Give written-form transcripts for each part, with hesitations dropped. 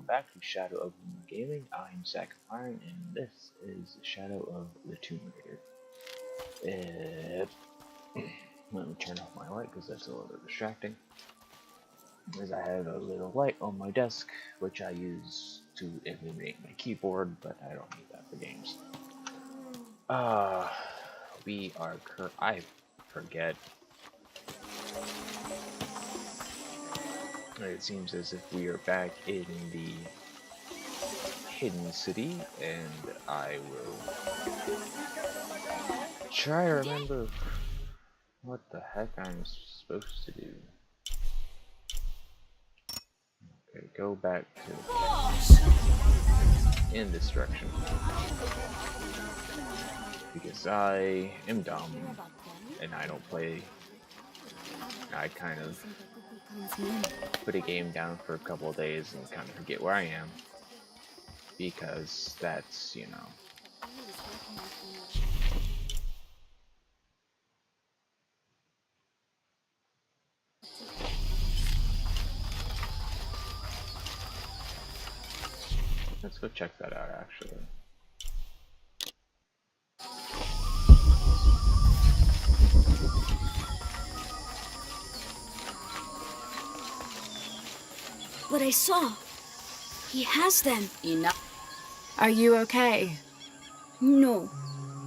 back to Shadow of Gaming. I'm SakuIron, and this is Shadow of the Tomb Raider. Let me turn off my light because that's a little distracting. As I have a little light on my desk, which I use to illuminate my keyboard, but I don't need that for games. I forget. It seems as if we are back in the hidden city, and I will try to remember what the heck I'm supposed to do. Okay, go back to in this direction because I am dumb and I don't play. I kind of put a game down for a couple of days and kind of forget where I am because that's, you know. Let's go check that out actually. What I saw. He has them. Enough. Are you okay? No.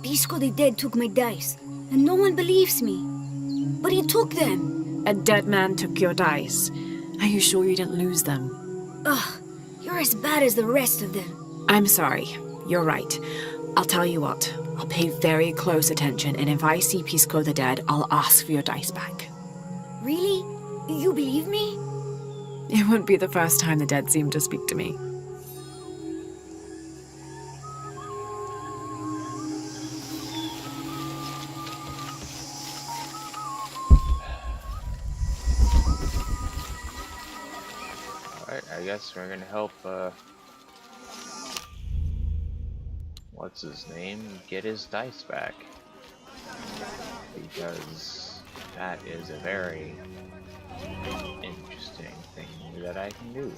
Pisco the Dead took my dice, and no one believes me. But he took them. A dead man took your dice. Are you sure you didn't lose them? Ugh, you're as bad as the rest of them. I'm sorry. You're right. I'll tell you what. I'll pay very close attention, and if I see Pisco the Dead, I'll ask for your dice back. Really? You believe me? It wouldn't be the first time the dead seemed to speak to me. Alright, I guess we're gonna help, what's his name, get his dice back. Because that is a very interesting thing that I can do.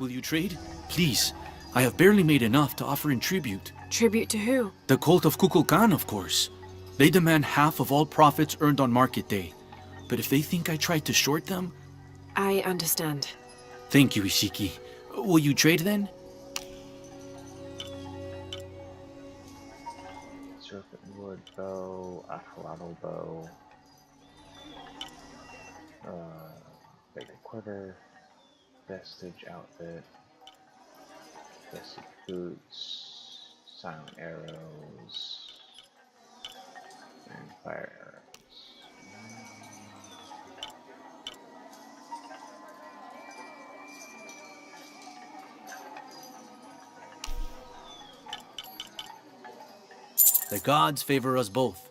Will you trade? Please. I have barely made enough to offer in tribute. Tribute to who? The cult of Kukulkan, of course. They demand half of all profits earned on market day. But if they think I tried to short them... I understand. Thank you, Ishiki. Will you trade then? Serpent wood bow, axolotl bow, bigger quiver, vestige outfit, vestige boots, silent arrows, and fire arrows. The gods favor us both.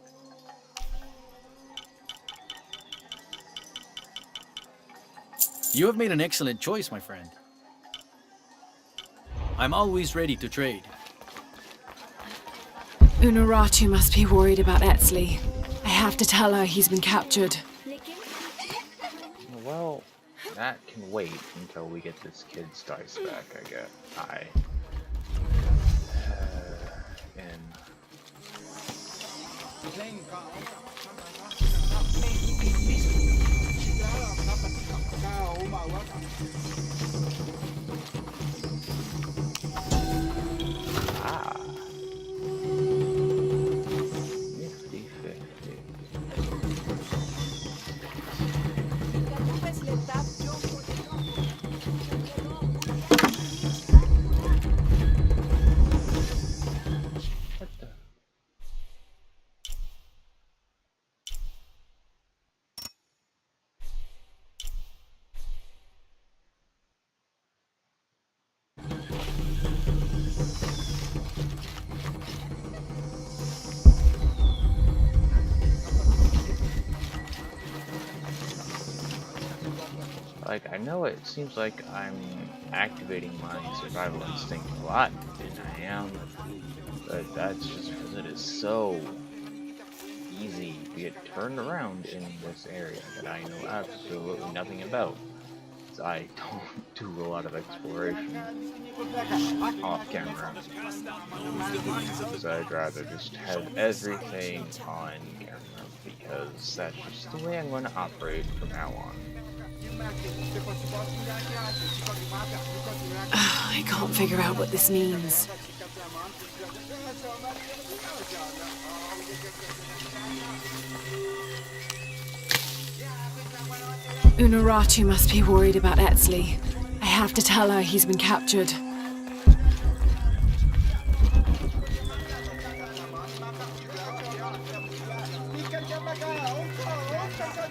You have made an excellent choice, my friend. I'm always ready to trade. Unuratu must be worried about Etzli. I have to tell her he's been captured. Well, that can wait until we get this kid's dice back, I guess. Nifty 50. What the? Like, I know it seems like I'm activating my survival instinct a lot, and I am, but that's just because it is so easy to get turned around in this area that I know absolutely nothing about. I don't do a lot of exploration off camera. So I'd rather just have everything on camera because that's just the way I'm going to operate from now on. I can't figure out what this means. Unuratu must be worried about Etzli. I have to tell her he's been captured.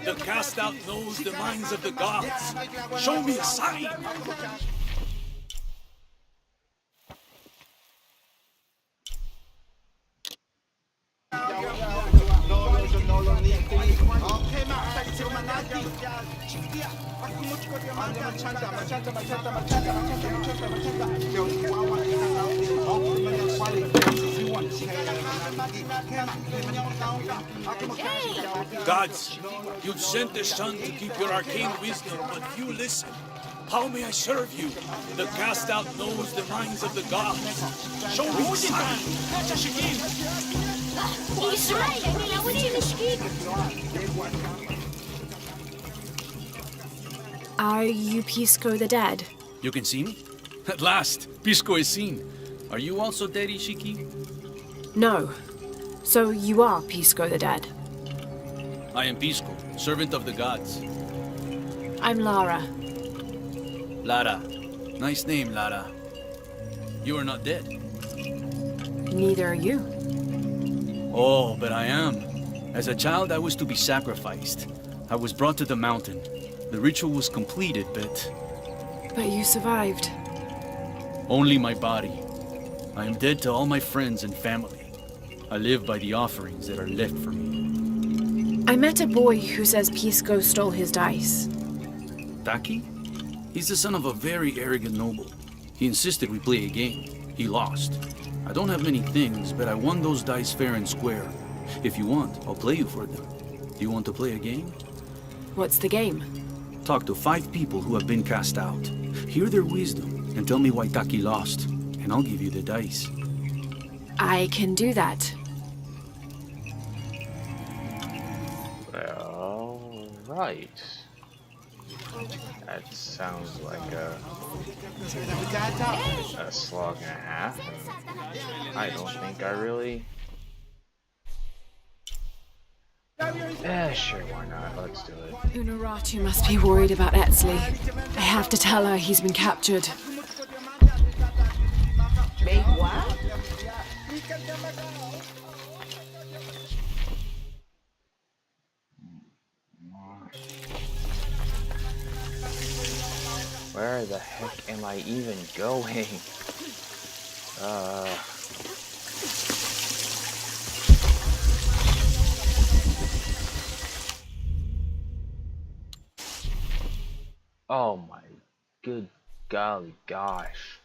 The cast out knows the minds of the gods. Show me a sign. Gods, you've sent the sun to keep your arcane wisdom, but few listen. How may I serve you? The cast out knows the minds of the gods. Show me the sign. Are you Pisco the Dead? You can see me? At last, Pisco is seen. Are you also dead, Ishiki? No. So you are Pisco the Dead? I am Pisco, servant of the gods. I'm Lara. Lara. Nice name, Lara. You are not dead. Neither are you. Oh, but I am. As a child, I was to be sacrificed. I was brought to the mountain. The ritual was completed, but But you survived. only my body. I am dead to all my friends and family. I live by the offerings that are left for me. I met a boy who says Pisco stole his dice. Taki? He's the son of a very arrogant noble. He insisted we play a game. He lost. I don't have many things, but I won those dice fair and square. If you want, I'll play you for them. Do you want to play a game? What's the game? Talk to 5 people who have been cast out. Hear their wisdom and tell me why Taki lost, and I'll give you the dice. I can do that. Well, right. That sounds like a slog and a half. And I don't think I really. Sure, why not? Let's do it. Unuratu must be worried about Etzli. I have to tell her he's been captured. Wait, what? Where the heck am I even going? Oh my good golly gosh.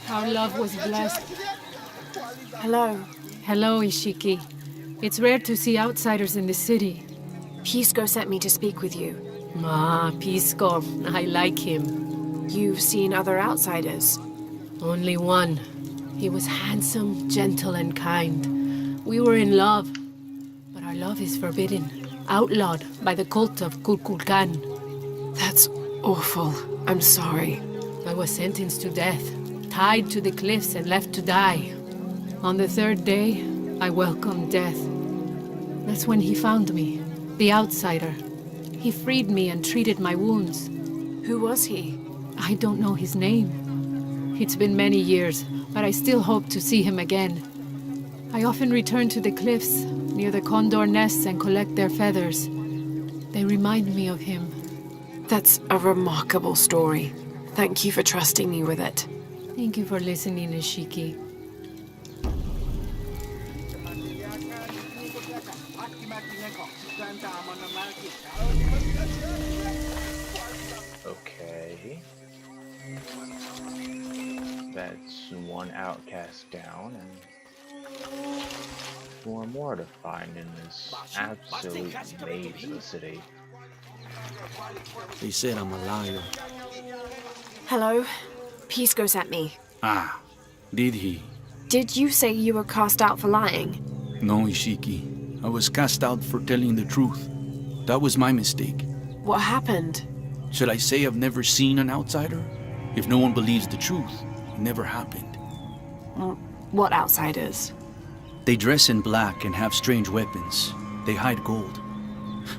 Our love was blessed. Hello. Hello, Ishiki. It's rare to see outsiders in the city. Pisco sent me to speak with you. Ah, Pisco. I like him. You've seen other outsiders. Only one. He was handsome, gentle, and kind. We were in love. But our love is forbidden. Outlawed by the cult of Kukulkan. That's awful. I'm sorry. I was sentenced to death, tied to the cliffs and left to die. On the 3rd day, I welcomed death. That's when he found me, the outsider. He freed me and treated my wounds. Who was he? I don't know his name. It's been many years, but I still hope to see him again. I often return to the cliffs, near the condor nests, and collect their feathers. They remind me of him. That's a remarkable story. Thank you for trusting me with it. Thank you for listening, Ishiki. Okay. That's one outcast down, and 4 more to find in this absolute maze of a city. They said I'm a liar. Hello? Pisco sent me. Ah, did he? Did you say you were cast out for lying? No, Ishiki. I was cast out for telling the truth. That was my mistake. What happened? Should I say I've never seen an outsider? If no one believes the truth, it never happened. What outsiders? They dress in black and have strange weapons. They hide gold.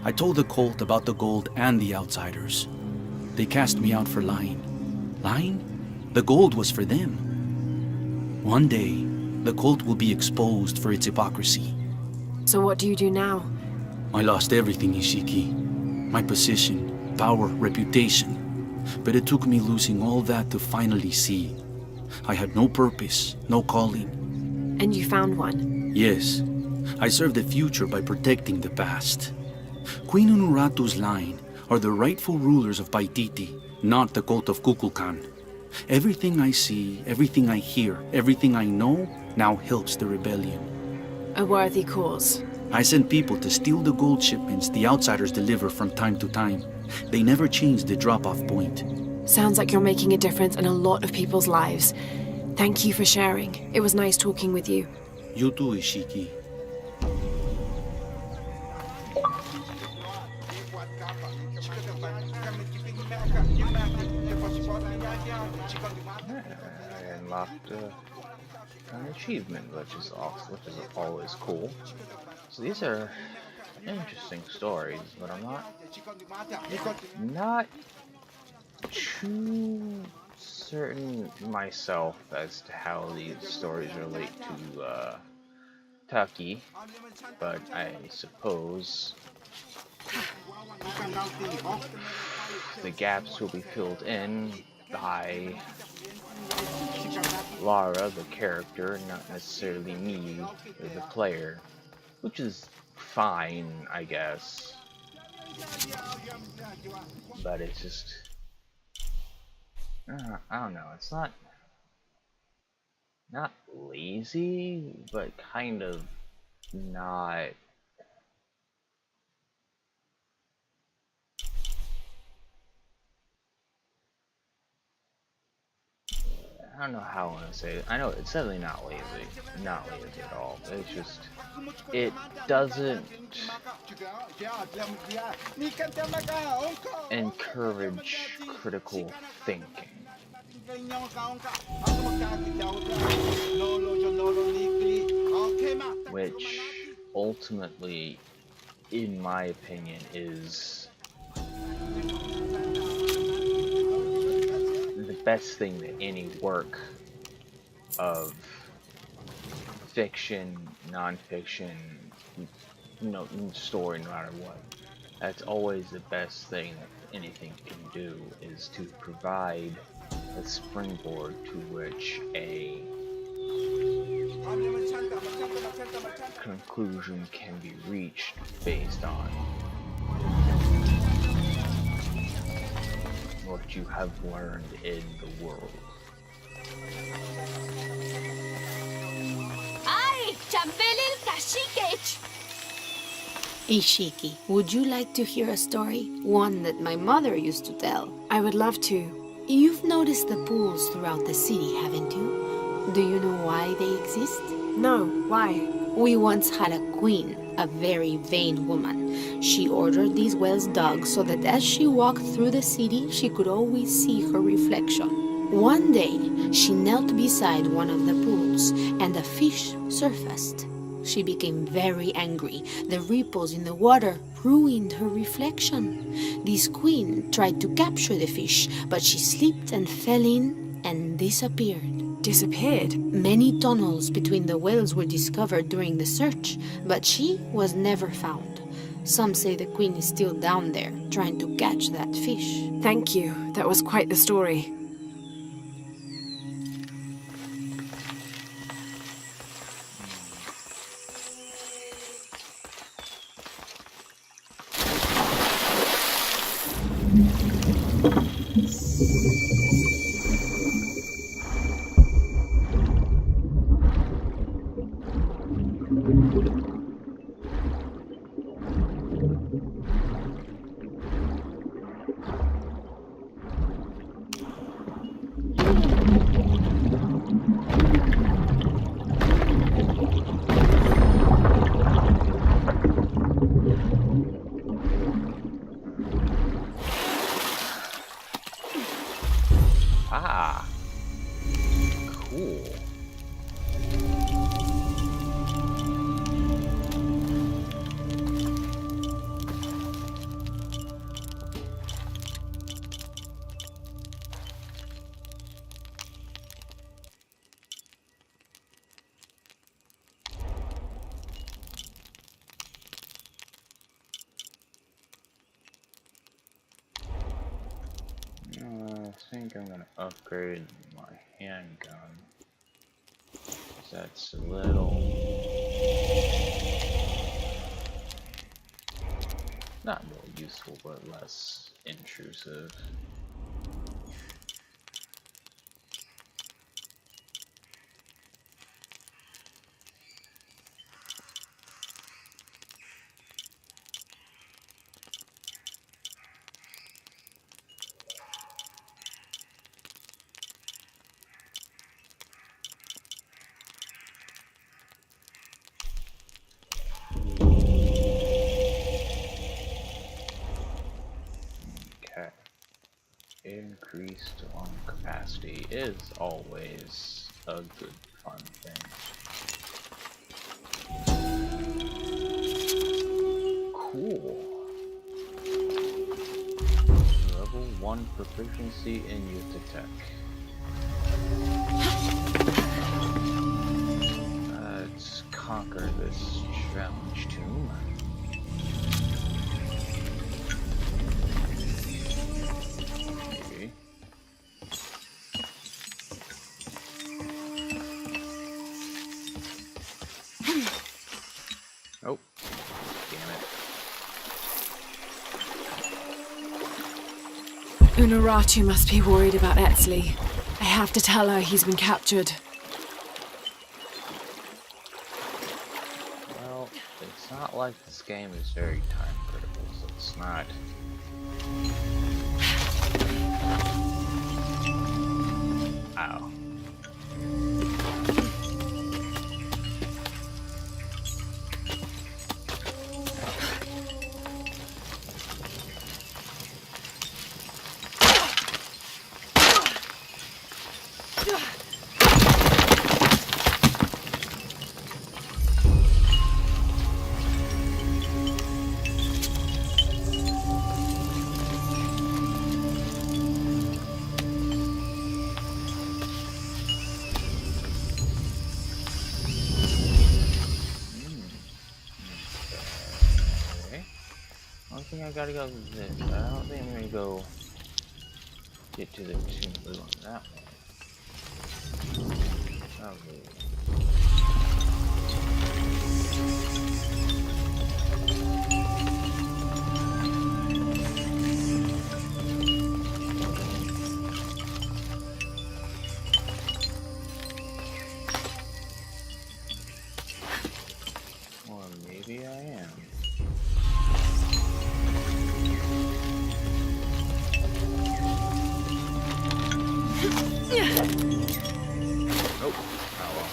I told the cult about the gold and the outsiders. They cast me out for lying. Lying? The gold was for them. One day, the cult will be exposed for its hypocrisy. So what do you do now? I lost everything, Ishiki. My position, power, reputation. But it took me losing all that to finally see. I had no purpose, no calling. And you found one? Yes, I serve the future by protecting the past. Queen Unuratu's line are the rightful rulers of Paititi, not the cult of Kukulkan. Everything I see, everything I hear, everything I know now helps the rebellion. A worthy cause. I send people to steal the gold shipments the outsiders deliver from time to time. They never change the drop-off point. Sounds like you're making a difference in a lot of people's lives. Thank you for sharing. It was nice talking with you. You too, Ishiki. I unlocked an achievement, which is always cool. So these are interesting stories, but I'm not too certain myself as to how these stories relate to Taki, but I suppose the gaps will be filled in by Lara, the character, not necessarily me, the player, which is fine, I guess. But it's just, I don't know. It's not lazy, but kind of not. I don't know how I want to say it. I know it's certainly not lazy at all. It's just, it doesn't encourage critical thinking. Which ultimately, in my opinion, is the best thing that any work of fiction, non-fiction, story, no matter what, that's always the best thing that anything can do, is to provide a springboard to which a conclusion can be reached based on what you have learned in the world. Ishiki, would you like to hear a story? One that my mother used to tell. I would love to. You've noticed the pools throughout the city, haven't you? Do you know why they exist? No, why? We once had a queen, a very vain woman. She ordered these wells dug so that as she walked through the city, she could always see her reflection. One day, she knelt beside one of the pools, and a fish surfaced. She became very angry. The ripples in the water ruined her reflection. This queen tried to capture the fish, but she slipped and fell in and disappeared. Disappeared? Many tunnels between the wells were discovered during the search, but she was never found. Some say the queen is still down there, trying to catch that fish. Thank you. That was quite the story. Ah, cool. I think I'm gonna upgrade my handgun. That's a little not more useful, but less intrusive. Okay. Increased lung capacity is always a good fun thing. Cool. Level 1 proficiency in youth tech. Let's conquer this challenge tomb. Maybe. Oh, damn it. Unuratu must be worried about Etzli. I have to tell her he's been captured. Well, it's not like this game is very time critical, so it's not. Ow. I don't think I gotta go to this. I don't think I'm gonna go get to the tomb blue on that one. Probably. Or maybe I am. Nope. Oh well.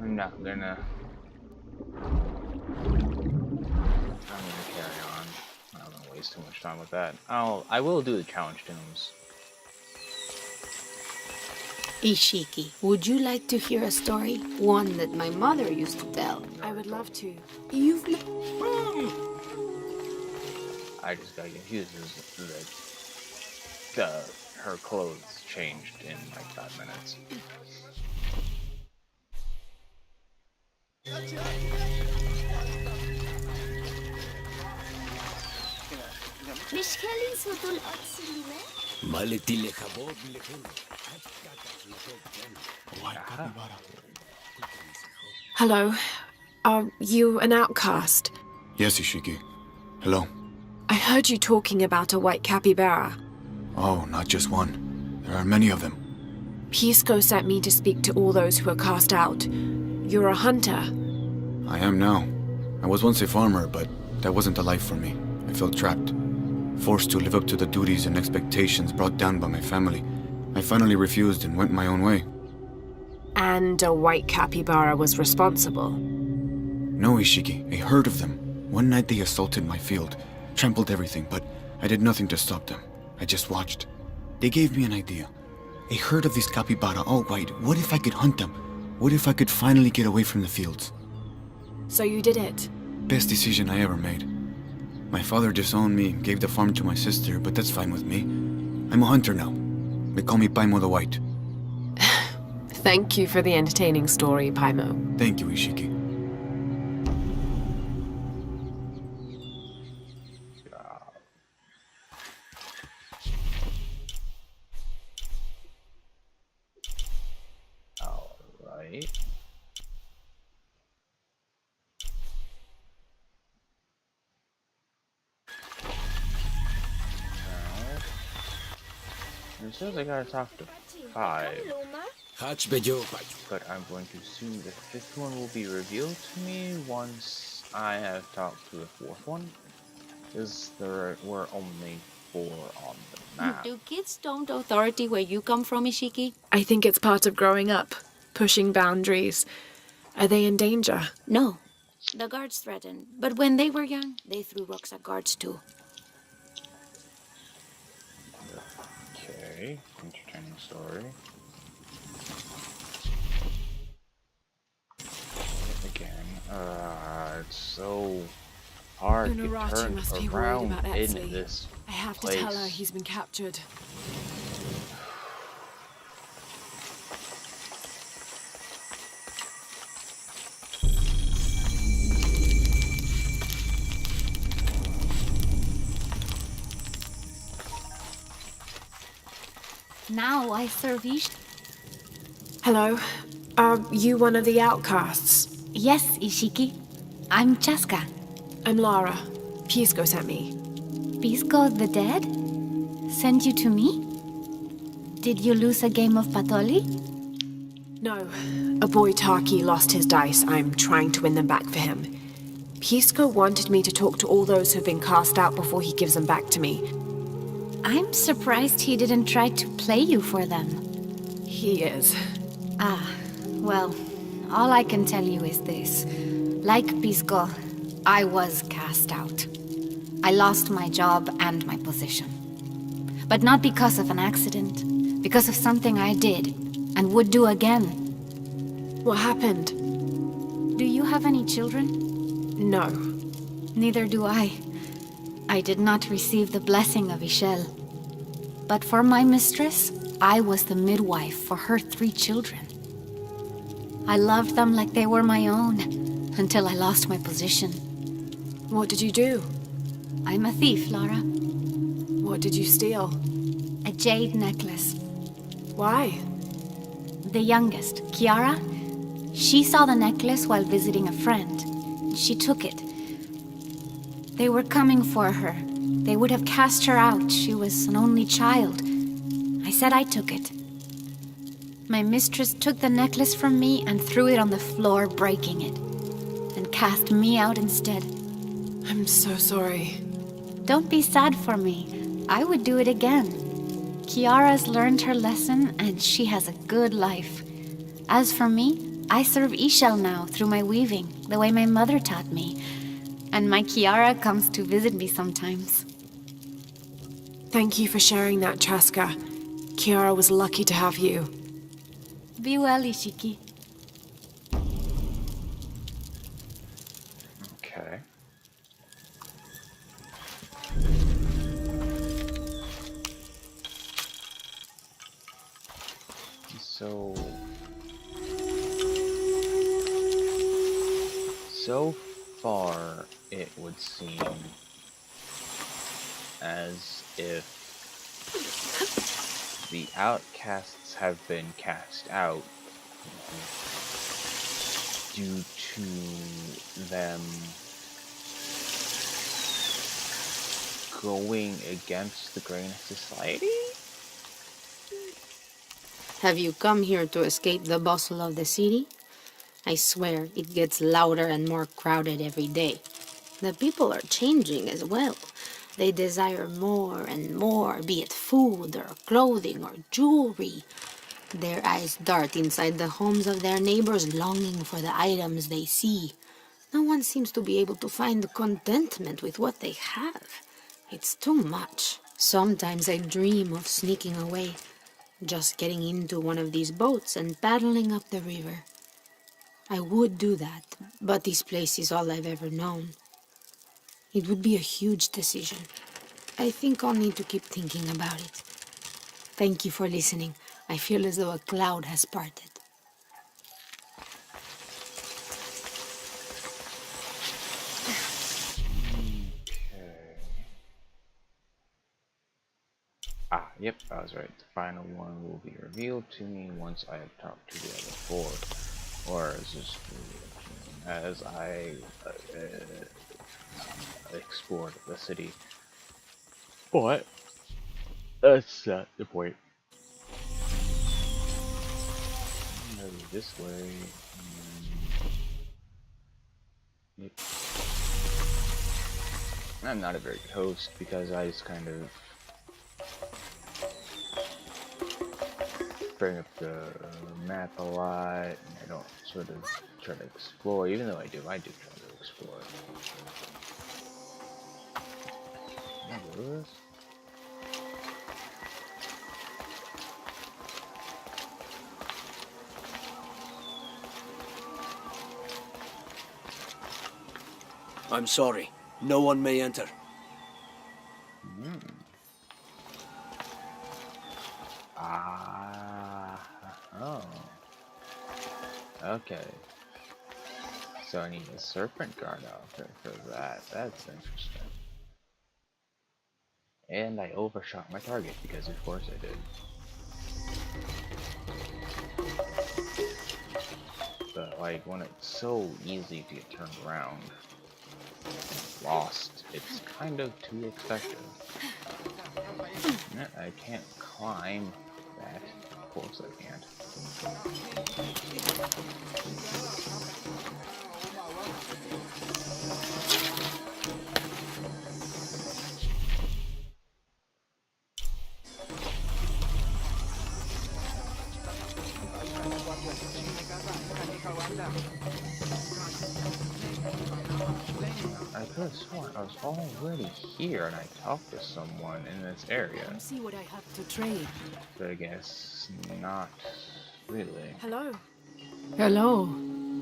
I'm not gonna. Carry on. I'm not gonna waste too much time with that. I will do the challenge tombs. Ishiki, would you like to hear a story? One that my mother used to tell. I would love to. You've I just got confused that her clothes changed in like 5 minutes. Hello. Are you an outcast? Yes, Ishiki. Hello. I heard you talking about a white capybara. Oh, not just one. There are many of them. Pisco sent me to speak to all those who are cast out. You're a hunter. I am now. I was once a farmer, but that wasn't the life for me. I felt trapped. Forced to live up to the duties and expectations brought down by my family. I finally refused and went my own way. And a white capybara was responsible. No, Ishiki. A herd of them. One night they assaulted my field, trampled everything, but I did nothing to stop them. I just watched. They gave me an idea. A herd of these capybara, all white. What if I could hunt them? What if I could finally get away from the fields? So you did it? Best decision I ever made. My father disowned me, gave the farm to my sister, but that's fine with me. I'm a hunter now. They call me Paimo the White. Thank you for the entertaining story, Paimo. Thank you, Ishiki. Alright. It says I gotta talk to 5, but I'm going to assume the 5th one will be revealed to me once I have talked to the 4th one, because there were only 4 on the map. Do kids don't authority where you come from, Ishiki? I think it's part of growing up, pushing boundaries. Are they in danger? No. The guards threatened, but when they were young, they threw rocks at guards too. Okay, entertaining story. Again, it's so hard to Unaratu turn must be worried around about in Etsley. this I have to place. tell her he's been captured. Now I serve Ish. Hello. Are you one of the outcasts? Yes, Ishiki. I'm Chaska. I'm Lara. Pisco sent me. Pisco the dead? Sent you to me? Did you lose a game of Patoli? No. A boy Taki lost his dice. I'm trying to win them back for him. Pisco wanted me to talk to all those who've been cast out before he gives them back to me. I'm surprised he didn't try to play you for them. He is. Ah, well, all I can tell you is this. Like Pisco, I was cast out. I lost my job and my position. But not because of an accident, because of something I did and would do again. What happened? Do you have any children? No. Neither do I. I did not receive the blessing of Ishel. But for my mistress, I was the midwife for her 3 children. I loved them like they were my own, until I lost my position. What did you do? I'm a thief, Lara. What did you steal? A jade necklace. Why? The youngest, Kiara, she saw the necklace while visiting a friend. She took it. They were coming for her. They would have cast her out. She was an only child. I said I took it. My mistress took the necklace from me and threw it on the floor, breaking it, and cast me out instead. I'm so sorry. Don't be sad for me. I would do it again. Kiara's learned her lesson, and she has a good life. As for me, I serve Ishel now through my weaving, the way my mother taught me. And my Kiara comes to visit me sometimes. Thank you for sharing that, Chaska. Kiara was lucky to have you. Be well, Ishiki. Okay. So So far, it would seem as if the outcasts have been cast out due to them going against the grain of society? Have you come here to escape the bustle of the city? I swear, it gets louder and more crowded every day. The people are changing as well. They desire more and more, be it food or clothing or jewelry. Their eyes dart inside the homes of their neighbors, longing for the items they see. No one seems to be able to find contentment with what they have. It's too much. Sometimes I dream of sneaking away, just getting into one of these boats and paddling up the river. I would do that, but this place is all I've ever known. It would be a huge decision. I think I'll need to keep thinking about it. Thank you for listening. I feel as though a cloud has parted. Yep, I was right. The final one will be revealed to me once I have talked to the other four. Or as I explored the city. But that's not the point. Maybe this way. Yep. I'm not a very good host because I just kind of bring up the map a lot, and I don't sort of try to explore, even though I do try to explore. Can I do this? I'm sorry. No one may enter. Oh. Okay. So I need a serpent guard outfit for that. That's interesting. And I overshot my target because of course I did. But like when it's so easy to get turned around, lost, it's kind of to be expected. I can't climb that. Of course I can't. I could have sworn I was already here and I talked to someone in this area. Let me see what I have to trade. But I guess not really. Hello. Hello.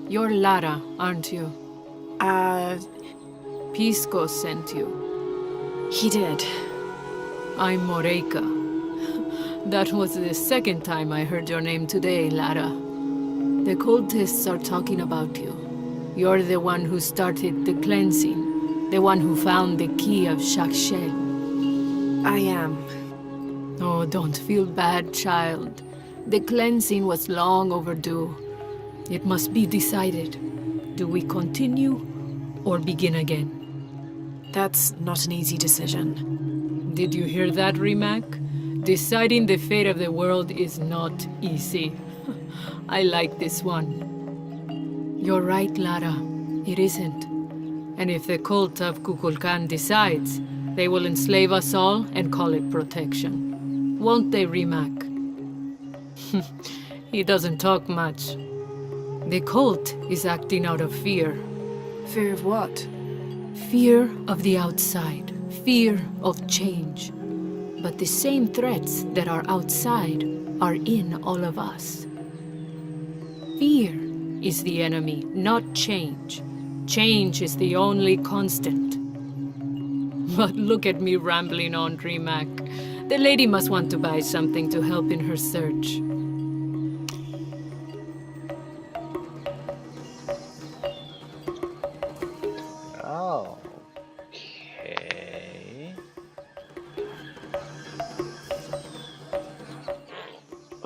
You're Lara, aren't you? Pisco sent you. He did. I'm Moreika. That was the second time I heard your name today, Lara. The cultists are talking about you. You're the one who started the cleansing. The one who found the key of Shakshel. I am. Oh, don't feel bad, child. The cleansing was long overdue. It must be decided. Do we continue or begin again? That's not an easy decision. Did you hear that, Rimac? Deciding the fate of the world is not easy. I like this one. You're right, Lara. It isn't. And if the cult of Kukulkan decides, they will enslave us all and call it protection. Won't they, Rimac? He doesn't talk much. The cult is acting out of fear. Fear of what? Fear of the outside. Fear of change. But the same threats that are outside are in all of us. Fear is the enemy, not change. Change is the only constant. But look at me rambling on, Rimac. The lady must want to buy something to help in her search.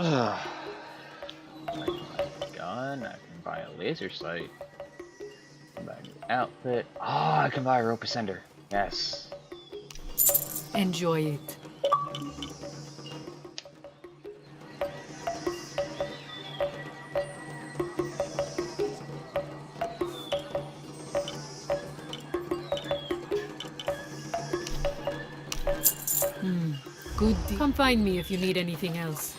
I can buy a gun, I can buy a laser sight, I can buy a new outfit. Oh, I can buy a rope ascender. Yes. Enjoy it. Good. Come find me if you need anything else.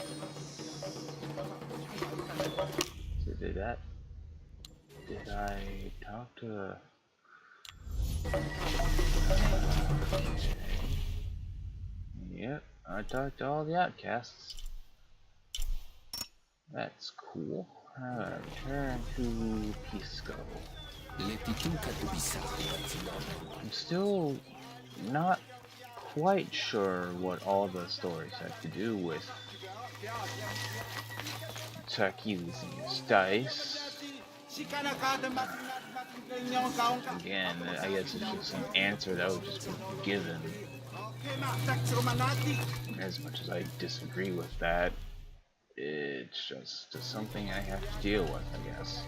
So did I talk to Yep, I talked to all the outcasts. That's cool. Return to Pisco. I'm still not quite sure what all the stories have to do with Taki using his dice. Again, I guess it's just an answer that would just be given. As much as I disagree with that, it's just something I have to deal with, I guess.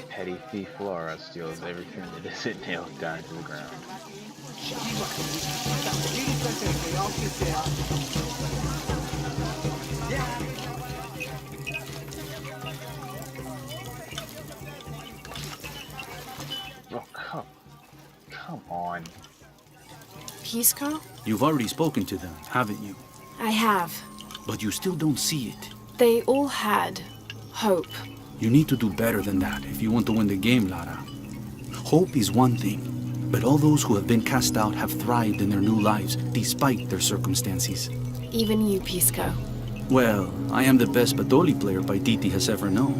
Petty thief Laura steals everything that isn't nailed down to the ground. Oh, come on. Pisco? You've already spoken to them, haven't you? I have. But you still don't see it. They all had hope. You need to do better than that if you want to win the game, Lara. Hope is one thing, but all those who have been cast out have thrived in their new lives despite their circumstances. Even you, Pisco. Well, I am the best Badoli player Paititi has ever known.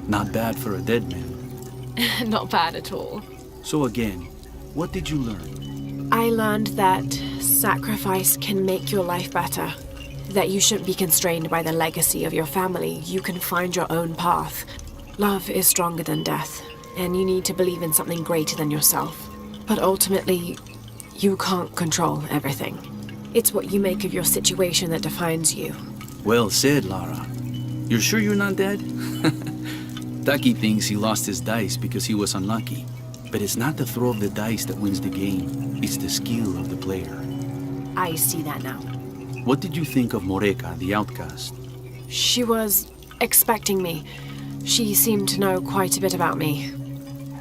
Not bad for a dead man. Not bad at all. So again, what did you learn? I learned that sacrifice can make your life better. That you shouldn't be constrained by the legacy of your family. You can find your own path. Love is stronger than death, and you need to believe in something greater than yourself. But ultimately, you can't control everything. It's what you make of your situation that defines you. Well said, Lara. You're sure you're not dead? Taki thinks he lost his dice because he was unlucky. But it's not the throw of the dice that wins the game. It's the skill of the player. I see that now. What did you think of Moreka, the outcast? She was expecting me. She seemed to know quite a bit about me.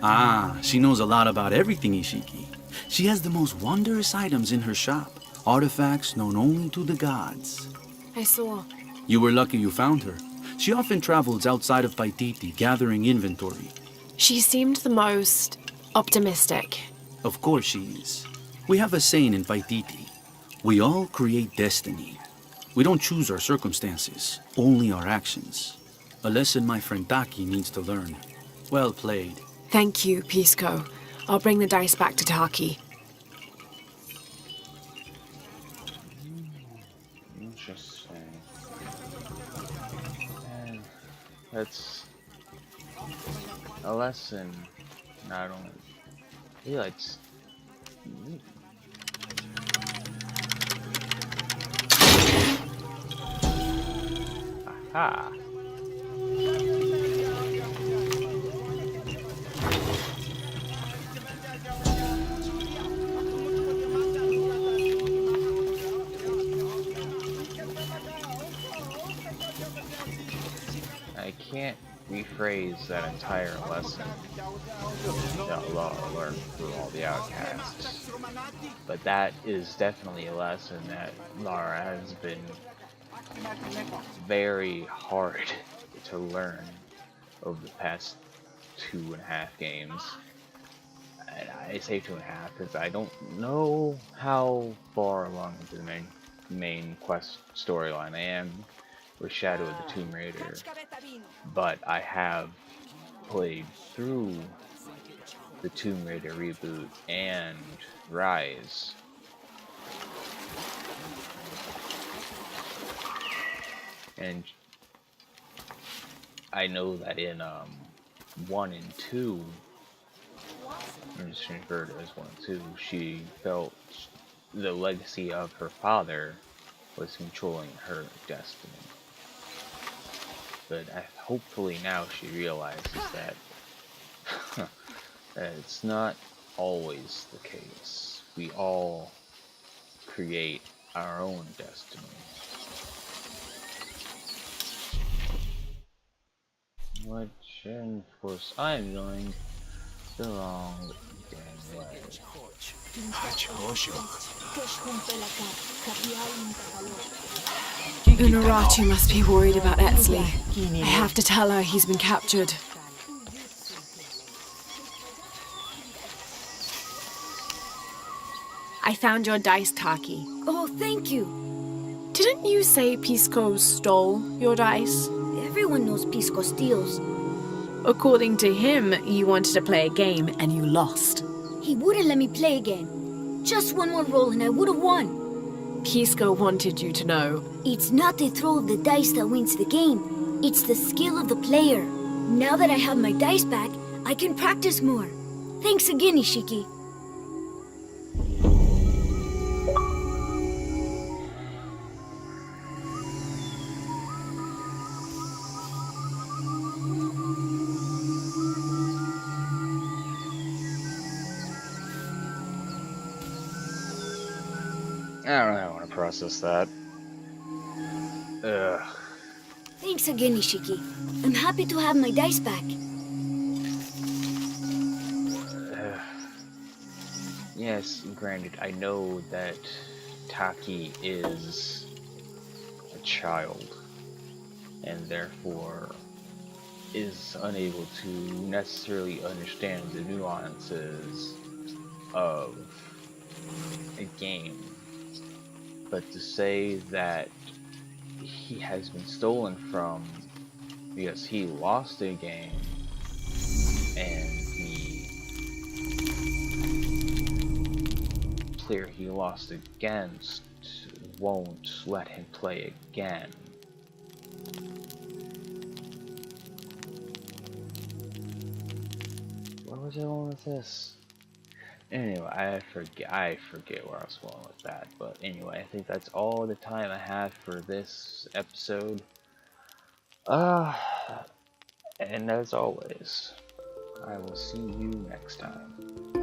Ah, she knows a lot about everything, Ishiki. She has the most wondrous items in her shop. Artifacts known only to the gods. I saw. You were lucky you found her. She often travels outside of Paititi, gathering inventory. She seemed the most optimistic. Of course she is. We have a saying in Paititi. We all create destiny. We don't choose our circumstances, only our actions. A lesson my friend Taki needs to learn. Well played. Thank you, Pisco. I'll bring the dice back to Taki. Interesting. And that's a lesson. Not only he likes. Aha. I can't rephrase that entire lesson that Laura learned through all the outcasts, but that is definitely a lesson that Laura has been very hard to learn over the past 2.5 games. And I say 2.5 because I don't know how far along into the main quest storyline I am. with Shadow of the Tomb Raider, but I have played through the Tomb Raider reboot and Rise. And I know that in 1 and 2, I'm just referred to as 1 and 2, she felt the legacy of her father was controlling her destiny. But hopefully now she realizes that, that it's not always the case. We all create our own destiny. Which, and of course, I'm going the wrong damn way. Unuratu must be worried about Etzli. I have to tell her he's been captured. I found your dice, Taki. Oh, thank you. Didn't you say Pisco stole your dice? Everyone knows Pisco steals. According to him, you wanted to play a game and you lost. He wouldn't let me play again. Just one more roll and I would have won. Pisco wanted you to know. It's not the throw of the dice that wins the game. It's the skill of the player. Now that I have my dice back, I can practice more. Thanks again, Ishiki. I don't know how I want to process that. Ugh. Thanks again, Ishiki. I'm happy to have my dice back. Yes, granted, I know that Taki is a child, and therefore is unable to necessarily understand the nuances of a game. But to say that he has been stolen from because he lost a game and the player he lost against won't let him play again. Where was I going with this? Anyway, I forget where I was going with that, but anyway, I think that's all the time I have for this episode. And as always, I will see you next time.